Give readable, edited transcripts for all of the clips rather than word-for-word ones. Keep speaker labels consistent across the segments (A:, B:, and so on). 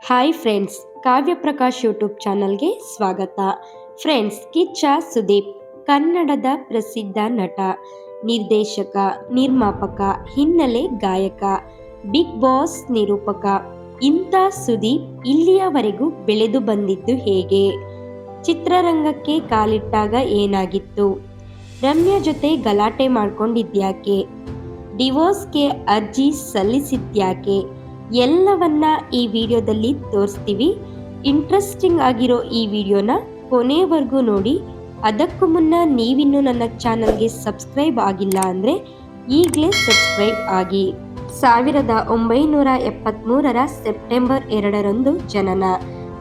A: Hi friends, ಕಾವ್ಯ Prakash YouTube ಚಾನಲ್ಗೆ ಸ್ವಾಗತ. Friends, Kichcha Sudeep ಕನ್ನಡದ ಪ್ರಸಿದ್ಧ ನಟ, ನಿರ್ದೇಶಕ, ನಿರ್ಮಾಪಕ, ಹಿನ್ನೆಲೆ ಗಾಯಕ, ಬಿಗ್ ಬಾಸ್ ನಿರೂಪಕ. ಇಂಥ ಸುದೀಪ್ ಇಲ್ಲಿಯವರೆಗೂ ಬೆಳೆದು ಬಂದಿದ್ದು ಹೇಗೆ? ಚಿತ್ರರಂಗಕ್ಕೆ ಕಾಲಿಟ್ಟಾಗ ಏನಾಗಿತ್ತು? ರಮ್ಯಾ ಜೊತೆ ಗಲಾಟೆ ಮಾಡ್ಕೊಂಡಿದ್ಯಾಕೆ? ಡಿವೋರ್ಸ್ಗೆ ಅರ್ಜಿ ಸಲ್ಲಿಸಿದ್ಯಾಕೆ? ಎಲ್ಲವನ್ನ ಈ ವಿಡಿಯೋದಲ್ಲಿ ತೋರಿಸ್ತೀವಿ. ಇಂಟ್ರೆಸ್ಟಿಂಗ್ ಆಗಿರೋ ಈ ವಿಡಿಯೋನ ಕೊನೆವರೆಗೂ ನೋಡಿ. ಅದಕ್ಕೂ ಮುನ್ನ ನೀವಿನ್ನೂ ನನ್ನ ಚಾನಲ್ಗೆ ಸಬ್ಸ್ಕ್ರೈಬ್ ಆಗಿಲ್ಲ ಅಂದರೆ ಈಗಲೇ ಸಬ್ಸ್ಕ್ರೈಬ್ ಆಗಿ. 1973ರ ಸೆಪ್ಟೆಂಬರ್ 2ರಂದು ಜನನ.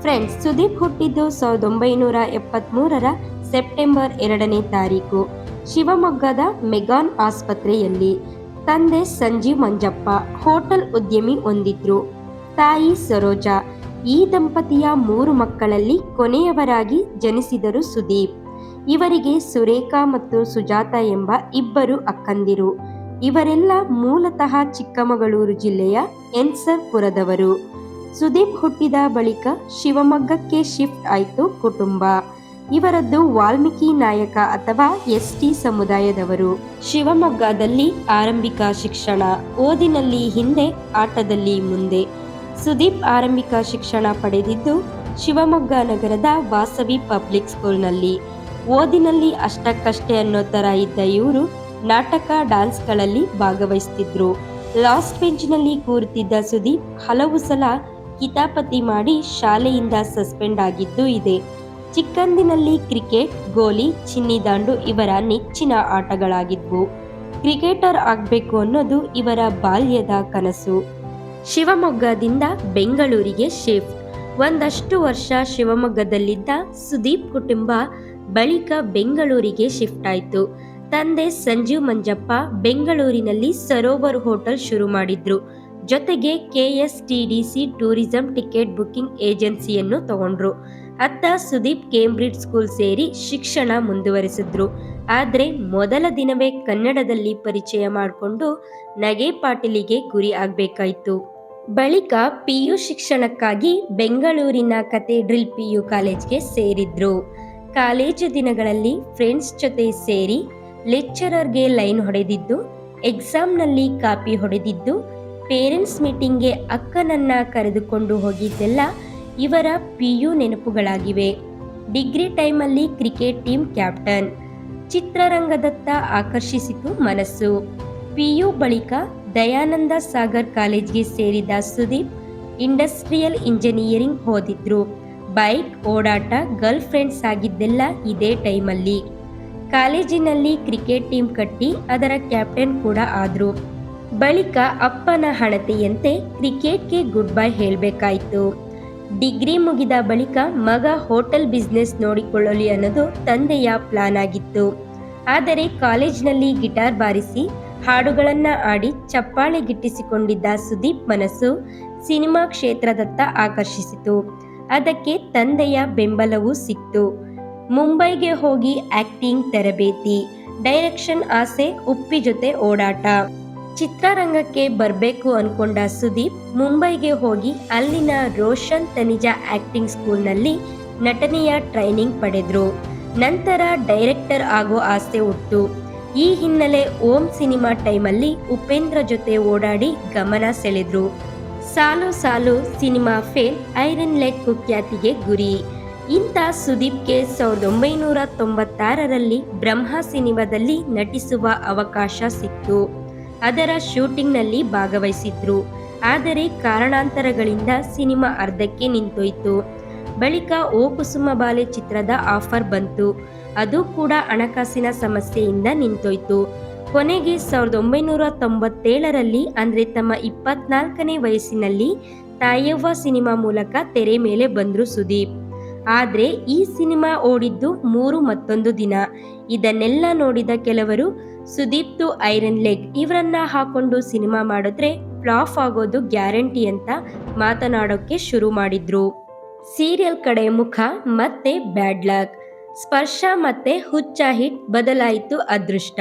A: ಫ್ರೆಂಡ್ಸ್, ಸುದೀಪ್ ಹುಟ್ಟಿದ್ದು 1973ರ ಸೆಪ್ಟೆಂಬರ್ 2ನೇ ತಾರೀಕು ಶಿವಮೊಗ್ಗದ ಮೆಗಾನ್ ಆಸ್ಪತ್ರೆಯಲ್ಲಿ. ತಂದೆ ಸಂಜೀವ್ ಮಂಜಪ್ಪ ಹೋಟೆಲ್ ಉದ್ಯಮಿ ಹೊಂದಿದ್ರು. ತಾಯಿ ಸರೋಜಾ. ಈ ದಂಪತಿಯ 3 ಮಕ್ಕಳಲ್ಲಿ ಕೊನೆಯವರಾಗಿ ಜನಿಸಿದರು ಸುದೀಪ್. ಇವರಿಗೆ ಸುರೇಖಾ ಮತ್ತು ಸುಜಾತ ಎಂಬ 2 ಅಕ್ಕಂದಿರು. ಇವರೆಲ್ಲ ಮೂಲತಃ ಚಿಕ್ಕಮಗಳೂರು ಜಿಲ್ಲೆಯ ಎನ್ಸರ್ಪುರದವರು. ಸುದೀಪ್ ಹುಟ್ಟಿದ ಬಳಿಕ ಶಿವಮೊಗ್ಗಕ್ಕೆ ಶಿಫ್ಟ್ ಆಯಿತು ಕುಟುಂಬ. ಇವರದ್ದು ವಾಲ್ಮೀಕಿ ನಾಯಕ ಅಥವಾ ಎಸ್ಟಿ ಸಮುದಾಯದವರು. ಶಿವಮೊಗ್ಗದಲ್ಲಿ ಆರಂಭಿಕ ಶಿಕ್ಷಣ. ಓದಿನಲ್ಲಿ ಹಿಂದೆ, ಆಟದಲ್ಲಿ ಮುಂದೆ. ಸುದೀಪ್ ಆರಂಭಿಕ ಶಿಕ್ಷಣ ಪಡೆದಿದ್ದು ಶಿವಮೊಗ್ಗ ನಗರದ ವಾಸವಿ ಪಬ್ಲಿಕ್ ಸ್ಕೂಲ್ನಲ್ಲಿ. ಓದಿನಲ್ಲಿ ಅಷ್ಟಕ್ಕಷ್ಟೇ ಅನ್ನೋ ಥರ ಇದ್ದ ಇವರು ನಾಟಕ, ಡ್ಯಾನ್ಸ್ಗಳಲ್ಲಿ ಭಾಗವಹಿಸ್ತಿದ್ರು. ಲಾಸ್ಟ್ ಬೆಂಚ್ನಲ್ಲಿ ಕೂರುತ್ತಿದ್ದ ಸುದೀಪ್ ಹಲವು ಸಲ ಕಿತಾಪತಿ ಮಾಡಿ ಶಾಲೆಯಿಂದ ಸಸ್ಪೆಂಡ್ ಆಗಿದ್ದು ಇದೆ. ಚಿಕ್ಕಂದಿನಲ್ಲಿ ಕ್ರಿಕೆಟ್, ಗೋಲಿ, ಚಿನ್ನಿದಾಂಡು ಇವರ ನೆಚ್ಚಿನ ಆಟಗಳಾಗಿದ್ವು. ಕ್ರಿಕೆಟರ್ ಆಗಬೇಕು ಅನ್ನೋದು ಇವರ ಬಾಲ್ಯದ ಕನಸು. ಶಿವಮೊಗ್ಗದಿಂದ ಬೆಂಗಳೂರಿಗೆ ಶಿಫ್ಟ್. ಒಂದಷ್ಟು ವರ್ಷ ಶಿವಮೊಗ್ಗದಲ್ಲಿದ್ದ ಸುದೀಪ್ ಕುಟುಂಬ ಬಳಿಕ ಬೆಂಗಳೂರಿಗೆ ಶಿಫ್ಟ್ ಆಯಿತು. ತಂದೆ ಸಂಜೀವ್ ಮಂಜಪ್ಪ ಬೆಂಗಳೂರಿನಲ್ಲಿ ಸರೋವರ್ ಹೋಟೆಲ್ ಶುರು ಮಾಡಿದ್ರು. ಜೊತೆಗೆ KSTDC ಟೂರಿಸಂ ಟಿಕೆಟ್ ಬುಕಿಂಗ್ ಏಜೆನ್ಸಿಯನ್ನು ತಗೊಂಡ್ರು. ಅತ್ತ ಸುದೀಪ್ ಕೇಂಬ್ರಿಡ್ಜ್ ಸ್ಕೂಲ್ ಸೇರಿ ಶಿಕ್ಷಣ ಮುಂದುವರೆಸಿದ್ರು. ಆದರೆ ಮೊದಲ ದಿನವೇ ಕನ್ನಡದಲ್ಲಿ ಪರಿಚಯ ಮಾಡಿಕೊಂಡು ನಗೆ ಪಾಟೀಲಿಗೆ ಗುರಿ ಆಗಬೇಕಾಯಿತು. ಬಳಿಕ PU ಶಿಕ್ಷಣಕ್ಕಾಗಿ ಬೆಂಗಳೂರಿನ ಕಥೆಡ್ರಲ್ PU ಕಾಲೇಜ್ಗೆ ಸೇರಿದ್ರು. ಕಾಲೇಜು ದಿನಗಳಲ್ಲಿ ಫ್ರೆಂಡ್ಸ್ ಜೊತೆ ಸೇರಿ ಲೆಕ್ಚರರ್ಗೆ ಲೈನ್ ಹೊಡೆದಿದ್ದು, ಎಕ್ಸಾಮ್ನಲ್ಲಿ ಕಾಪಿ ಹೊಡೆದಿದ್ದು, ಪೇರೆಂಟ್ಸ್ ಮೀಟಿಂಗ್ಗೆ ಅಕ್ಕನನ್ನ ಕರೆದುಕೊಂಡು ಹೋಗಿದ್ದೆಲ್ಲ ಇವರ PU ನೆನಪುಗಳಾಗಿವೆ. ಡಿಗ್ರಿ ಟೈಮಲ್ಲಿ ಕ್ರಿಕೆಟ್ ಟೀಮ್ ಕ್ಯಾಪ್ಟನ್. ಚಿತ್ರರಂಗದತ್ತ ಆಕರ್ಷಿಸಿತು ಮನಸ್ಸು. PU ಬಳಿಕ ದಯಾನಂದ ಸಾಗರ್ ಕಾಲೇಜ್ಗೆ ಸೇರಿದ ಸುದೀಪ್ ಇಂಡಸ್ಟ್ರಿಯಲ್ ಇಂಜಿನಿಯರಿಂಗ್ ಓದಿದ್ರು. ಬೈಕ್ ಓಡಾಟ, ಗರ್ಲ್ ಫ್ರೆಂಡ್ಸ್ ಆಗಿದ್ದೆಲ್ಲ ಇದೇ ಟೈಮಲ್ಲಿ. ಕಾಲೇಜಿನಲ್ಲಿ ಕ್ರಿಕೆಟ್ ಟೀಮ್ ಕಟ್ಟಿ ಅದರ ಕ್ಯಾಪ್ಟನ್ ಕೂಡ ಆದ್ರು. ಬಳಿಕ ಅಪ್ಪನ ಹಣತೆಯಂತೆ ಕ್ರಿಕೆಟ್ಗೆ ಗುಡ್ ಬೈ ಹೇಳಬೇಕಾಯಿತು. ಡಿಗ್ರಿ ಮುಗಿದ ಬಳಿಕ ಮಗ ಹೋಟೆಲ್ ಬಿಸ್ನೆಸ್ ನೋಡಿಕೊಳ್ಳಲಿ ಅನ್ನೋದು ತಂದೆಯ ಪ್ಲಾನ್ ಆಗಿತ್ತು. ಆದರೆ ಕಾಲೇಜ್ನಲ್ಲಿ ಗಿಟಾರ್ ಬಾರಿಸಿ ಹಾಡುಗಳನ್ನ ಆಡಿ ಚಪ್ಪಾಳೆ ಗಿಟ್ಟಿಸಿಕೊಂಡಿದ್ದ ಸುದೀಪ್ ಮನಸ್ಸು ಸಿನಿಮಾ ಕ್ಷೇತ್ರದತ್ತ ಆಕರ್ಷಿಸಿತು. ಅದಕ್ಕೆ ತಂದೆಯ ಬೆಂಬಲವೂ ಸಿಕ್ತು. ಮುಂಬೈಗೆ ಹೋಗಿ ಆಕ್ಟಿಂಗ್ ತರಬೇತಿ, ಡೈರೆಕ್ಷನ್ ಆಸೆ, ಉಪ್ಪಿ ಜೊತೆ ಓಡಾಟ. ಚಿತ್ರರಂಗಕ್ಕೆ ಬರಬೇಕು ಅನ್ಕೊಂಡ ಸುದೀಪ್ ಮುಂಬೈಗೆ ಹೋಗಿ ಅಲ್ಲಿನ ರೋಷನ್ ತನಿಜಾ ಆಕ್ಟಿಂಗ್ ಸ್ಕೂಲ್ನಲ್ಲಿ ನಟನೆಯ ಟ್ರೈನಿಂಗ್ ಪಡೆದ್ರು. ನಂತರ ಡೈರೆಕ್ಟರ್ ಆಗೋ ಆಸೆ ಹುಟ್ಟು. ಈ ಹಿನ್ನೆಲೆ ಓಂ ಸಿನಿಮಾ ಟೈಮಲ್ಲಿ ಉಪೇಂದ್ರ ಜೊತೆ ಓಡಾಡಿ ಗಮನ ಸೆಳೆದ್ರು. ಸಾಲು ಸಾಲು ಸಿನಿಮಾ ಫೇಲ್, ಐರನ್ ಲೆಗ್ ಕುಖ್ಯಾತಿಗೆ ಗುರಿ. ಇಂಥ ಸುದೀಪ್ಗೆ 1996ರಲ್ಲಿ ಬ್ರಹ್ಮ ಸಿನಿಮಾದಲ್ಲಿ ನಟಿಸುವ ಅವಕಾಶ ಸಿಕ್ತು. ಅದರ ಶೂಟಿಂಗ್ನಲ್ಲಿ ಭಾಗವಹಿಸಿದ್ರು. ಆದರೆ ಕಾರಣಾಂತರಗಳಿಂದ ಸಿನಿಮಾ ಅರ್ಧಕ್ಕೆ ನಿಂತೋಯ್ತು. ಬಳಿಕ ಓ ಕುಸುಮ ಬಾಲೆ ಚಿತ್ರದ ಆಫರ್ ಬಂತು. ಅದು ಕೂಡ ಹಣಕಾಸಿನ ಸಮಸ್ಯೆಯಿಂದ ನಿಂತೋಯ್ತು. ಕೊನೆಗೆ 1997ರಲ್ಲಿ ಅಂದರೆ ತಮ್ಮ 24ನೇ ವಯಸ್ಸಿನಲ್ಲಿ ತಾಯವ್ವ ಸಿನಿಮಾ ಮೂಲಕ ತೆರೆ ಮೇಲೆ ಬಂದ್ರು ಸುದೀಪ್. ಆದರೆ ಈ ಸಿನಿಮಾ ಓಡಿದ್ದು 3 ದಿನ. ಇದನ್ನೆಲ್ಲ ನೋಡಿದ ಕೆಲವರು ಸುದೀಪ್ದು ಐರನ್ ಲೆಗ್, ಇವರನ್ನ ಹಾಕೊಂಡು ಸಿನಿಮಾ ಮಾಡಿದ್ರೆ ಫ್ಲಾಪ್ ಆಗೋದು ಗ್ಯಾರಂಟಿ ಅಂತ ಮಾತನಾಡೋಕ್ಕೆ ಶುರು ಮಾಡಿದ್ರು. ಸೀರಿಯಲ್ ಕಡೆ ಮುಖ ಮತ್ತೆ ಬ್ಯಾಡ್ ಲಕ್. ಸ್ಪರ್ಶ ಮತ್ತೆ ಹುಚ್ಚ ಹಿಟ್, ಬದಲಾಯಿತು ಅದೃಷ್ಟ.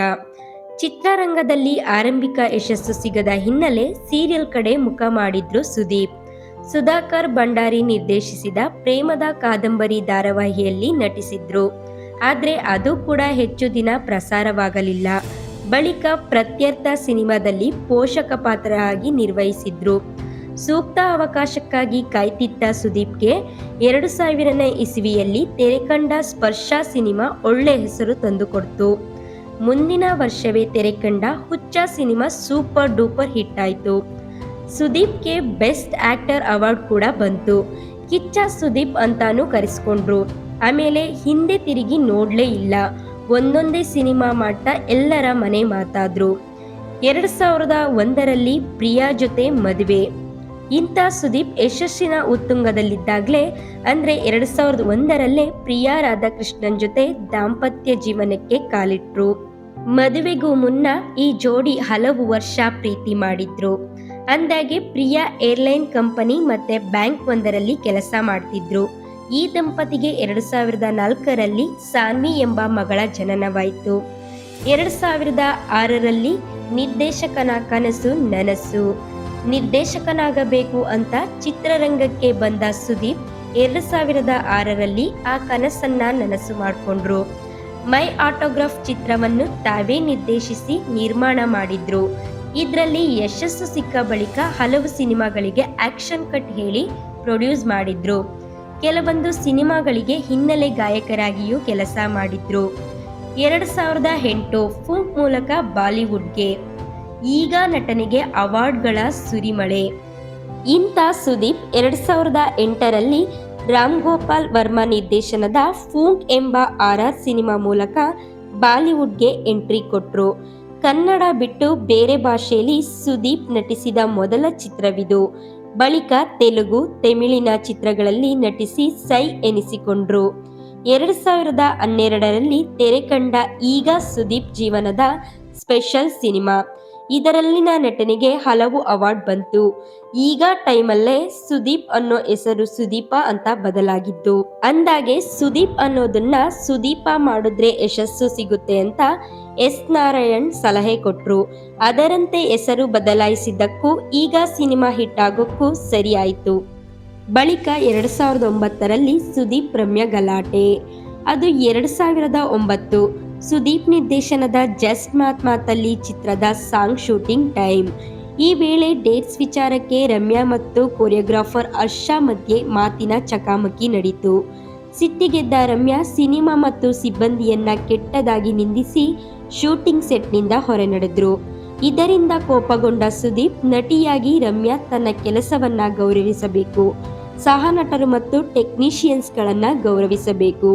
A: ಚಿತ್ರರಂಗದಲ್ಲಿ ಆರಂಭಿಕ ಯಶಸ್ಸು ಸಿಗದ ಹಿನ್ನೆಲೆ ಸೀರಿಯಲ್ ಕಡೆ ಮುಖ ಮಾಡಿದ್ರು ಸುದೀಪ್. ಸುಧಾಕರ್ ಭಂಡಾರಿ ನಿರ್ದೇಶಿಸಿದ ಪ್ರೇಮದ ಕಾದಂಬರಿ ಧಾರಾವಾಹಿಯಲ್ಲಿ ನಟಿಸಿದ್ರು. ಆದರೆ ಅದು ಕೂಡ ಹೆಚ್ಚು ದಿನ ಪ್ರಸಾರವಾಗಲಿಲ್ಲ. ಬಳಿಕ ಪ್ರತ್ಯರ್ಥ ಸಿನಿಮಾದಲ್ಲಿ ಪೋಷಕ ಪಾತ್ರ ಆಗಿ ನಿರ್ವಹಿಸಿದ್ರು. ಸೂಕ್ತ ಅವಕಾಶಕ್ಕಾಗಿ ಕಾಯ್ತಿದ್ದ ಸುದೀಪ್ಗೆ 2000ನೇ ಇಸವಿಯಲ್ಲಿ ತೆರೆಕಂಡ ಸ್ಪರ್ಶ ಸಿನಿಮಾ ಒಳ್ಳೆ ಹೆಸರು ತಂದುಕೊಡ್ತು. ಮುಂದಿನ ವರ್ಷವೇ ತೆರೆಕಂಡ ಹುಚ್ಚ ಸಿನಿಮಾ ಸೂಪರ್ ಡೂಪರ್ ಹಿಟ್ ಆಯಿತು. ಸುದೀಪ್ಗೆ ಬೆಸ್ಟ್ ಆಕ್ಟರ್ ಅವಾರ್ಡ್ ಕೂಡ ಬಂತು. ಕಿಚ್ಚ ಸುದೀಪ್ ಅಂತಾನೂ ಕರೆಸ್ಕೊಂಡ್ರು. ಆಮೇಲೆ ಹಿಂದೆ ತಿರುಗಿ ನೋಡ್ಲೇ ಇಲ್ಲ. ಒಂದೊಂದೇ ಸಿನಿಮಾ ಮಾಡ್ತಾ ಎಲ್ಲರ ಮನೆ ಮಾತಾದ್ರು. 2001ರಲ್ಲಿ ಪ್ರಿಯಾ ಜೊತೆ ಮದುವೆ. ಇಂಥ ಸುದೀಪ್ ಯಶಸ್ಸಿನ ಉತ್ತುಂಗದಲ್ಲಿದ್ದಾಗಲೇ ಅಂದರೆ 2001ರಲ್ಲೇ ಪ್ರಿಯಾ ರಾಧಾಕೃಷ್ಣನ್ ಜೊತೆ ದಾಂಪತ್ಯ ಜೀವನಕ್ಕೆ ಕಾಲಿಟ್ರು. ಮದುವೆಗೂ ಮುನ್ನ ಈ ಜೋಡಿ ಹಲವು ವರ್ಷ ಪ್ರೀತಿ ಮಾಡಿದ್ರು. ಅಂದಾಗೆ ಪ್ರಿಯಾ ಏರ್ಲೈನ್ ಕಂಪನಿ ಮತ್ತೆ ಬ್ಯಾಂಕ್ ಒಂದರಲ್ಲಿ ಕೆಲಸ ಮಾಡ್ತಿದ್ರು. ಈ ದಂಪತಿಗೆ 2004ರಲ್ಲಿ ಸಾನ್ವಿ ಎಂಬ ಮಗಳ ಜನನವಾಯಿತು. 2006ರಲ್ಲಿ ನಿರ್ದೇಶಕನ ಕನಸು ನನಸು. ನಿರ್ದೇಶಕನಾಗಬೇಕು ಅಂತ ಚಿತ್ರರಂಗಕ್ಕೆ ಬಂದ ಸುದೀಪ್ 2006ರಲ್ಲಿ ಆ ಕನಸನ್ನ ನನಸು ಮಾಡಿಕೊಂಡ್ರು. ಮೈ ಆಟೋಗ್ರಾಫ್ ಚಿತ್ರವನ್ನು ತಾವೇ ನಿರ್ದೇಶಿಸಿ ನಿರ್ಮಾಣ ಮಾಡಿದ್ರು. ಇದರಲ್ಲಿ ಯಶಸ್ಸು ಸಿಕ್ಕ ಬಳಿಕ ಹಲವು ಸಿನಿಮಾಗಳಿಗೆ ಆಕ್ಷನ್ ಕಟ್ ಹೇಳಿ ಪ್ರೊಡ್ಯೂಸ್ ಮಾಡಿದ್ರು. ಕೆಲವೊಂದು ಸಿನಿಮಾಗಳಿಗೆ ಹಿನ್ನೆಲೆ ಗಾಯಕರಾಗಿಯೂ ಕೆಲಸ ಮಾಡಿದ್ರು. 2008 ಫೂಂಕ್ ಮೂಲಕ ಬಾಲಿವುಡ್ಗೆ. ಈಗ ನಟನೆಗೆ ಅವಾರ್ಡ್ಗಳ ಸುರಿಮಳೆ. ಇಂಥ ಸುದೀಪ್ 2008ರಲ್ಲಿ ರಾಮ್ ಗೋಪಾಲ್ ವರ್ಮಾ ನಿರ್ದೇಶನದ ಫೂಂಕ್ ಎಂಬ RR ಸಿನಿಮಾ ಮೂಲಕ ಬಾಲಿವುಡ್ಗೆ ಎಂಟ್ರಿ ಕೊಟ್ರು. ಕನ್ನಡ ಬಿಟ್ಟು ಬೇರೆ ಭಾಷೆಯಲ್ಲಿ ಸುದೀಪ್ ನಟಿಸಿದ ಮೊದಲ ಚಿತ್ರವಿದು. ಬಳಿಕ ತೆಲುಗು, ತಮಿಳಿನ ಚಿತ್ರಗಳಲ್ಲಿ ನಟಿಸಿ ಸೈ ಎನಿಸಿಕೊಂಡ್ರು. 2012ರಲ್ಲಿ ತೆರೆಕಂಡ ಈಗ ಸುದೀಪ್ ಜೀವನದ ಸ್ಪೆಷಲ್ ಸಿನಿಮಾ. ಇದರಲ್ಲಿನ ನಟನೆಗೆ ಹಲವು ಅವಾರ್ಡ್ ಬಂತು. ಈಗ ಟೈಮಲ್ಲೇ ಸುದೀಪ್ ಅನ್ನೋ ಹೆಸರು ಸುದೀಪ ಅಂತ ಬದಲಾಗಿದ್ದು. ಅಂದಾಗೆ ಸುದೀಪ್ ಅನ್ನೋದನ್ನ ಸುದೀಪ ಮಾಡಿದ್ರೆ ಯಶಸ್ಸು ಸಿಗುತ್ತೆ ಅಂತ ಎಸ್ ನಾರಾಯಣ್ ಸಲಹೆ ಕೊಟ್ರು. ಅದರಂತೆ ಹೆಸರು ಬದಲಾಯಿಸಿದ್ದಕ್ಕೂ ಈಗ ಸಿನಿಮಾ ಹಿಟ್ ಆಗೋಕ್ಕೂ ಸರಿಯಾಯಿತು. ಬಳಿಕ 2009ರಲ್ಲಿ ಸುದೀಪ್ ರಮ್ಯಾ ಗಲಾಟೆ. ಅದು 2009. ಸುದೀಪ್ ನಿರ್ದೇಶನದ ಜಸ್ಟ್ ಮಾತ್ ಮಾತಲ್ಲಿ ಚಿತ್ರದ ಸಾಂಗ್ ಶೂಟಿಂಗ್ ಟೈಮ್. ಈ ವೇಳೆ ಡೇಟ್ಸ್ ವಿಚಾರಕ್ಕೆ ರಮ್ಯಾ ಮತ್ತು ಕೊರಿಯೋಗ್ರಾಫರ್ ಹರ್ಷ ಮಧ್ಯೆ ಮಾತಿನ ಚಕಾಮಕಿ ನಡೀತು. ಸಿಟ್ಟಿಗೆದ್ದ ರಮ್ಯಾ ಸಿನಿಮಾ ಮತ್ತು ಸಿಬ್ಬಂದಿಯನ್ನ ಕೆಟ್ಟದಾಗಿ ನಿಂದಿಸಿ ಶೂಟಿಂಗ್ ಸೆಟ್ನಿಂದ ಹೊರ ನಡೆದ್ರು. ಇದರಿಂದ ಕೋಪಗೊಂಡ ಸುದೀಪ್ ನಟಿಯಾಗಿ ರಮ್ಯಾ ತನ್ನ ಕೆಲಸವನ್ನ ಗೌರವಿಸಬೇಕು, ಸಹ ನಟರು ಮತ್ತು ಟೆಕ್ನಿಷಿಯನ್ಸ್ಗಳನ್ನ ಗೌರವಿಸಬೇಕು.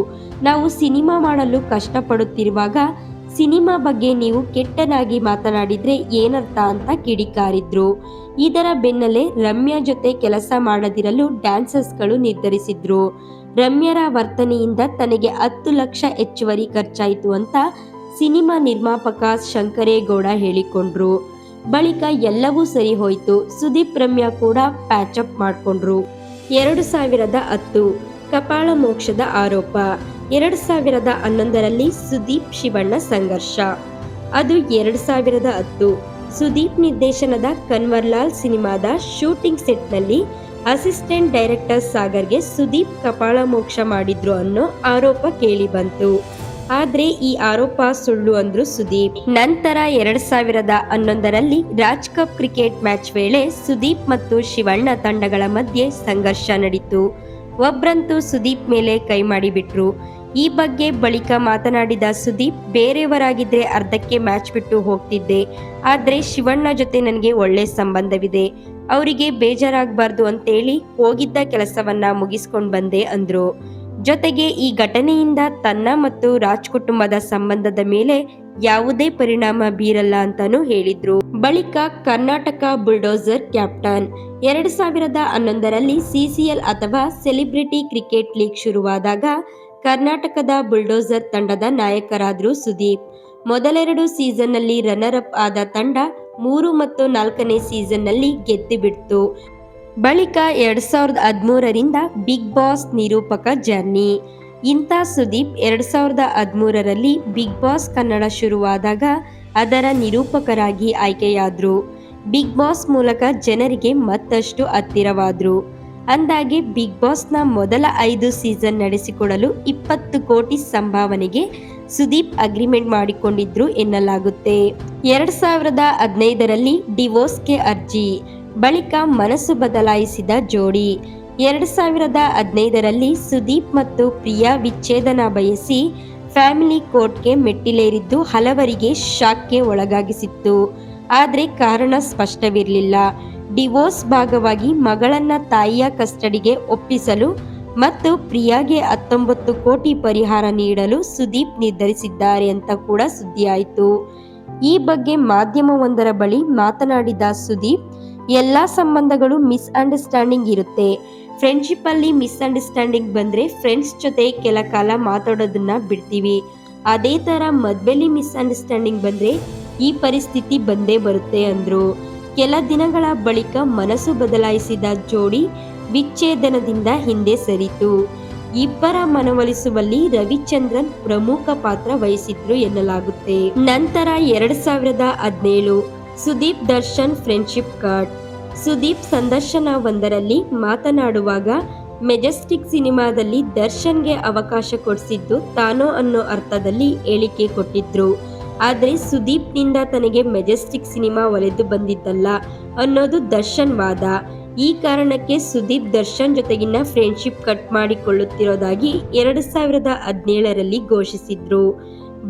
A: ನಾವು ಸಿನಿಮಾ ಮಾಡಲು ಕಷ್ಟಪಡುತ್ತಿರುವಾಗ ಸಿನಿಮಾ ಬಗ್ಗೆ ನೀವು ಕೆಟ್ಟದಾಗಿ ಮಾತನಾಡಿದ್ರೆ ಏನರ್ಥ ಅಂತ ಕಿಡಿಕಾರಿದ್ರು. ಇದರ ಬೆನ್ನಲ್ಲೇ ರಮ್ಯಾ ಜೊತೆ ಕೆಲಸ ಮಾಡದಿರಲು ಡ್ಯಾನ್ಸರ್ಸ್ಗಳು ನಿರ್ಧರಿಸಿದ್ರು. ರಮ್ಯಾರ ವರ್ತನೆಯಿಂದ ತನಗೆ 10 ಲಕ್ಷ ಹೆಚ್ಚುವರಿ ಖರ್ಚಾಯಿತು ಅಂತ ಸಿನಿಮಾ ನಿರ್ಮಾಪಕ ಶಂಕರೇಗೌಡ ಹೇಳಿಕೊಂಡ್ರು. ಬಳಿಕ ಎಲ್ಲವೂ ಸರಿ ಹೋಯಿತು. ಸುದೀಪ್ ರಮ್ಯಾ ಕೂಡ ಪ್ಯಾಚಪ್ ಮಾಡಿಕೊಂಡ್ರು. 2010 ಕಪಾಳ ಮೋಕ್ಷದ ಆರೋಪ. 2011ರಲ್ಲಿ ಸುದೀಪ್ ಶಿವಣ್ಣ ಸಂಘರ್ಷ. ಅದು 2010. ಸುದೀಪ್ ನಿರ್ದೇಶನದ ಕನ್ವರ್ಲಾಲ್ ಸಿನಿಮಾದ ಶೂಟಿಂಗ್ ಸೆಟ್ನಲ್ಲಿ ಅಸಿಸ್ಟೆಂಟ್ ಡೈರೆಕ್ಟರ್ ಸಾಗರ್ಗೆ ಸುದೀಪ್ ಕಪಾಳ ಮೋಕ್ಷ ಮಾಡಿದ್ರು ಅನ್ನೋ ಆರೋಪ ಕೇಳಿ ಬಂತು. ಆದ್ರೆ ಈ ಆರೋಪ ಸುಳ್ಳು ಅಂದ್ರು ಸುದೀಪ್. ನಂತರ 2011ರಲ್ಲಿ ರಾಜ್ ಕಪ್ ಕ್ರಿಕೆಟ್ ಮ್ಯಾಚ್ ವೇಳೆ ಸುದೀಪ್ ಮತ್ತು ಶಿವಣ್ಣ ತಂಡಗಳ ಮಧ್ಯೆ ಸಂಘರ್ಷ ನಡೀತು. ಒಬ್ರಂತೂ ಸುದೀಪ್ ಮೇಲೆ ಕೈ ಮಾಡಿಬಿಟ್ರು. ಈ ಬಗ್ಗೆ ಬಳಿಕ ಮಾತನಾಡಿದ ಸುದೀಪ್, ಬೇರೆಯವರಾಗಿದ್ರೆ ಅರ್ಧಕ್ಕೆ ಮ್ಯಾಚ್ ಬಿಟ್ಟು ಹೋಗ್ತಿದ್ದೆ. ಆದ್ರೆ ಶಿವಣ್ಣ ಜೊತೆ ನನಗೆ ಒಳ್ಳೆ ಸಂಬಂಧವಿದೆ. ಅವರಿಗೆ ಬೇಜಾರಾಗಬಾರ್ದು ಅಂತೇಳಿ ಹೋಗಿದ್ದ ಕೆಲಸವನ್ನ ಮುಗಿಸ್ಕೊಂಡು ಬಂದೆ ಅಂದ್ರು. ಜೊತೆಗೆ ಈ ಘಟನೆಯಿಂದ ತನ್ನ ಮತ್ತು ರಾಜ್ ಕುಟುಂಬದ ಸಂಬಂಧದ ಮೇಲೆ ಯಾವುದೇ ಪರಿಣಾಮ ಬೀರಲ್ಲ ಅಂತಾನೂ ಹೇಳಿದ್ರು. ಬಳಿಕ ಕರ್ನಾಟಕ ಬುಲ್ಡೋಸರ್ ಕ್ಯಾಪ್ಟನ್. 2011ರಲ್ಲಿ CCL ಅಥವಾ ಸೆಲೆಬ್ರಿಟಿ ಕ್ರಿಕೆಟ್ ಲೀಗ್ ಶುರುವಾದಾಗ ಕರ್ನಾಟಕದ ಬುಲ್ಡೋಸರ್ ತಂಡದ ನಾಯಕರಾದ್ರು ಸುದೀಪ್. ಮೊದಲೆರಡು ಸೀಸನ್ನಲ್ಲಿ ರನ್ನರ್ ಅಪ್ ಆದ ತಂಡ 3 ಮತ್ತು 4ನೇ ಸೀಸನ್ನಲ್ಲಿ ಗೆದ್ದು ಬಿಡ್ತು. ಬಳಿಕ 2013ರಿಂದ ಬಿಗ್ ಬಾಸ್ ನಿರೂಪಕ ಜರ್ನಿ. ಇಂಥ ಸುದೀಪ್ 2013ರಲ್ಲಿ ಬಿಗ್ ಬಾಸ್ ಕನ್ನಡ ಶುರುವಾದಾಗ ಅದರ ನಿರೂಪಕರಾಗಿ ಆಯ್ಕೆಯಾದ್ರು. ಬಿಗ್ ಬಾಸ್ ಮೂಲಕ ಜನರಿಗೆ ಮತ್ತಷ್ಟು ಹತ್ತಿರವಾದ್ರು. ಅಂದಾಗೆ ಬಿಗ್ ಬಾಸ್ನ ಮೊದಲ 5 ಸೀಸನ್ ನಡೆಸಿಕೊಡಲು 20 ಕೋಟಿ ಸಂಭಾವನೆಗೆ ಸುದೀಪ್ ಅಗ್ರಿಮೆಂಟ್ ಮಾಡಿಕೊಂಡಿದ್ರು ಎನ್ನಲಾಗುತ್ತೆ. 2015ರಲ್ಲಿ ಡಿವೋರ್ಸ್ಗೆ ಅರ್ಜಿ, ಬಳಿಕ ಮನಸ್ಸು ಬದಲಾಯಿಸಿದ ಜೋಡಿ. 2015ರಲ್ಲಿ ಸುದೀಪ್ ಮತ್ತು ಪ್ರಿಯಾ ವಿಚ್ಛೇದನ ಬಯಸಿ ಫ್ಯಾಮಿಲಿ ಕೋರ್ಟ್ಗೆ ಮೆಟ್ಟಿಲೇರಿದ್ದು ಹಲವರಿಗೆ ಶಾಕ್ಗೆ ಒಳಗಾಗಿಸಿತ್ತು. ಆದರೆ ಕಾರಣ ಸ್ಪಷ್ಟವಿರಲಿಲ್ಲ. ಡಿವೋರ್ಸ್ ಭಾಗವಾಗಿ ಮಗಳನ್ನ ತಾಯಿಯ ಕಸ್ಟಡಿಗೆ ಒಪ್ಪಿಸಲು ಮತ್ತು ಪ್ರಿಯಾಗೆ 19 ಕೋಟಿ ಪರಿಹಾರ ನೀಡಲು ಸುದೀಪ್ ನಿರ್ಧರಿಸಿದ್ದಾರೆ ಅಂತ ಕೂಡ ಸುದ್ದಿಯಾಯಿತು. ಈ ಬಗ್ಗೆ ಮಾಧ್ಯಮವೊಂದರ ಬಳಿ ಮಾತನಾಡಿದ ಸುದೀಪ್, ಎಲ್ಲಾ ಸಂಬಂಧಗಳು ಮಿಸ್ಅಂಡರ್ಸ್ಟ್ಯಾಂಡಿಂಗ್ ಇರುತ್ತೆ. ಫ್ರೆಂಡ್ಶಿಪ್ ಅಲ್ಲಿ ಮಿಸ್ಅಂಡರ್ಸ್ಟ್ಯಾಂಡಿಂಗ್ ಬಂದ್ರೆ ಫ್ರೆಂಡ್ಸ್ ಜೊತೆ ಕೆಲ ಕಾಲ ಮಾತಾಡೋದನ್ನ ಬಿಡ್ತೀವಿ. ಅದೇ ತರ ಮದ್ವೆಲಿ ಮಿಸ್ಅಂಡರ್ಸ್ಟ್ಯಾಂಡಿಂಗ್ ಬಂದ್ರೆ ಈ ಪರಿಸ್ಥಿತಿ ಬಂದೇ ಬರುತ್ತೆ ಅಂದ್ರು. ಕೆಲ ದಿನಗಳ ಬಳಿಕ ಮನಸ್ಸು ಬದಲಾಯಿಸಿದ ಜೋಡಿ ವಿಚ್ಛೇದನದಿಂದ ಹಿಂದೆ ಸರಿತು. ಇಬ್ಬರ ಮನವೊಲಿಸುವಲ್ಲಿ ರವಿಚಂದ್ರನ್ ಪ್ರಮುಖ ಪಾತ್ರ ವಹಿಸಿದ್ರು ಎನ್ನಲಾಗುತ್ತೆ. ನಂತರ 2017 ಸುದೀಪ್ ದರ್ಶನ್ ಫ್ರೆಂಡ್ಶಿಪ್ ಕಾರ್ಡ್. ಸುದೀಪ್ ಸಂದರ್ಶನವೊಂದರಲ್ಲಿ ಮಾತನಾಡುವಾಗ ಮೆಜೆಸ್ಟಿಕ್ ಸಿನಿಮಾದಲ್ಲಿ ದರ್ಶನ್ಗೆ ಅವಕಾಶ ಕೊಡಿಸಿದ್ದು ತಾನೋ ಅನ್ನೋ ಅರ್ಥದಲ್ಲಿ ಹೇಳಿಕೆ ಕೊಟ್ಟಿದ್ರು. ಆದರೆ ಸುದೀಪ್ನಿಂದ ತನಗೆ ಮೆಜೆಸ್ಟಿಕ್ ಸಿನಿಮಾ ಒಲಿದು ಬಂದಿದ್ದಲ್ಲ ಅನ್ನೋದು ದರ್ಶನ್ ವಾದ. ಈ ಕಾರಣಕ್ಕೆ ಸುದೀಪ್ ದರ್ಶನ್ ಜೊತೆಗಿನ ಫ್ರೆಂಡ್ಶಿಪ್ ಕಟ್ ಮಾಡಿಕೊಳ್ಳುತ್ತಿರೋದಾಗಿ 2017ರಲ್ಲಿ ಘೋಷಿಸಿದ್ರು.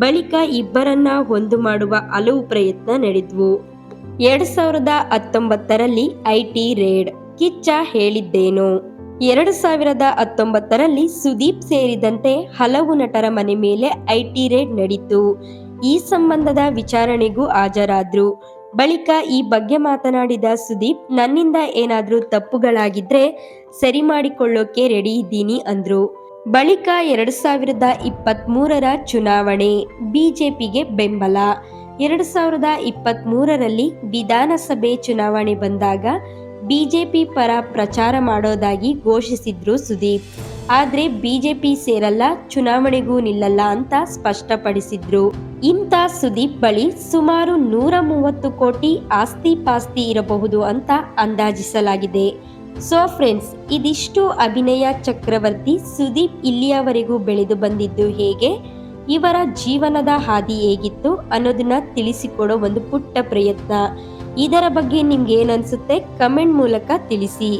A: ಬಳಿಕ ಇಬ್ಬರನ್ನ ಒಂದು ಮಾಡುವ ಹಲವು ಪ್ರಯತ್ನ ನಡೆದ್ವು. 2019ರಲ್ಲಿ ಐಟಿ ರೇಡ್, ಕಿಚ್ಚ ಹೇಳಿದ್ದೇನು. 2019ರಲ್ಲಿ ಸುದೀಪ್ ಸೇರಿದಂತೆ ಹಲವು ನಟರ ಮನೆ ಮೇಲೆ ಐಟಿ ರೇಡ್ ನಡೆಯಿತು. ಈ ಸಂಬಂಧದ ವಿಚಾರಣೆಗೂ ಹಾಜರಾದ್ರು. ಬಳಿಕ ಈ ಬಗ್ಗೆ ಮಾತನಾಡಿದ ಸುದೀಪ್, ನನ್ನಿಂದ ಏನಾದ್ರೂ ತಪ್ಪುಗಳಾಗಿದ್ರೆ ಸರಿ ಮಾಡಿಕೊಳ್ಳೋಕೆ ರೆಡಿ ಇದ್ದೀನಿ ಅಂದ್ರು. ಬಳಿಕ 2023ರ ಚುನಾವಣೆ, ಬಿಜೆಪಿಗೆ ಬೆಂಬಲ. 2023ರಲ್ಲಿ ವಿಧಾನಸಭೆ ಚುನಾವಣೆ ಬಂದಾಗ ಬಿಜೆಪಿ ಪರ ಪ್ರಚಾರ ಮಾಡೋದಾಗಿ ಘೋಷಿಸಿದ್ರು ಸುದೀಪ್. ಆದ್ರೆ ಬಿಜೆಪಿ ಸೇರಲ್ಲ, ಚುನಾವಣೆಗೂ ನಿಲ್ಲಲ್ಲ ಅಂತ ಸ್ಪಷ್ಟಪಡಿಸಿದ್ರು. ಇಂಥ ಸುದೀಪ್ ಬಳಿ ಸುಮಾರು 130 ಕೋಟಿ ಆಸ್ತಿ ಪಾಸ್ತಿ ಇರಬಹುದು ಅಂತ ಅಂದಾಜಿಸಲಾಗಿದೆ. ಸೊ ಫ್ರೆಂಡ್ಸ್, ಇದಿಷ್ಟು ಅಭಿನಯ ಚಕ್ರವರ್ತಿ ಸುದೀಪ್ ಇಲ್ಲಿಯವರೆಗೂ ಬೆಳೆದು ಬಂದಿದ್ದು ಹೇಗೆ, ಇವರ ಜೀವನದ ಹಾದಿ ಹೇಗಿತ್ತು ಅನ್ನೋದನ್ನ ತಿಳಿಸಿಕೊಡೋ ಒಂದು ಪುಟ್ಟ ಪ್ರಯತ್ನ. ಇದರ ಬಗ್ಗೆ ನಿಮ್ಗೆ ಏನನ್ಸುತ್ತೆ ಕಮೆಂಟ್ ಮೂಲಕ ತಿಳಿಸಿ.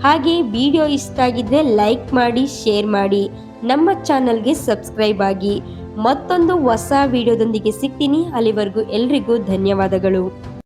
A: ಹಾಗೆ ವಿಡಿಯೋ ಇಷ್ಟ ಆಗಿದ್ರೆ ಲೈಕ್ ಮಾಡಿ, ಶೇರ್ ಮಾಡಿ, ನಮ್ಮ ಚಾನಲ್ಗೆ ಸಬ್ಸ್ಕ್ರೈಬ್ ಆಗಿ. ಮತ್ತೊಂದು ಹೊಸ ವಿಡಿಯೋದೊಂದಿಗೆ ಸಿಗ್ತೀನಿ. ಅಲ್ಲಿವರೆಗೂ ಎಲ್ರಿಗೂ ಧನ್ಯವಾದಗಳು.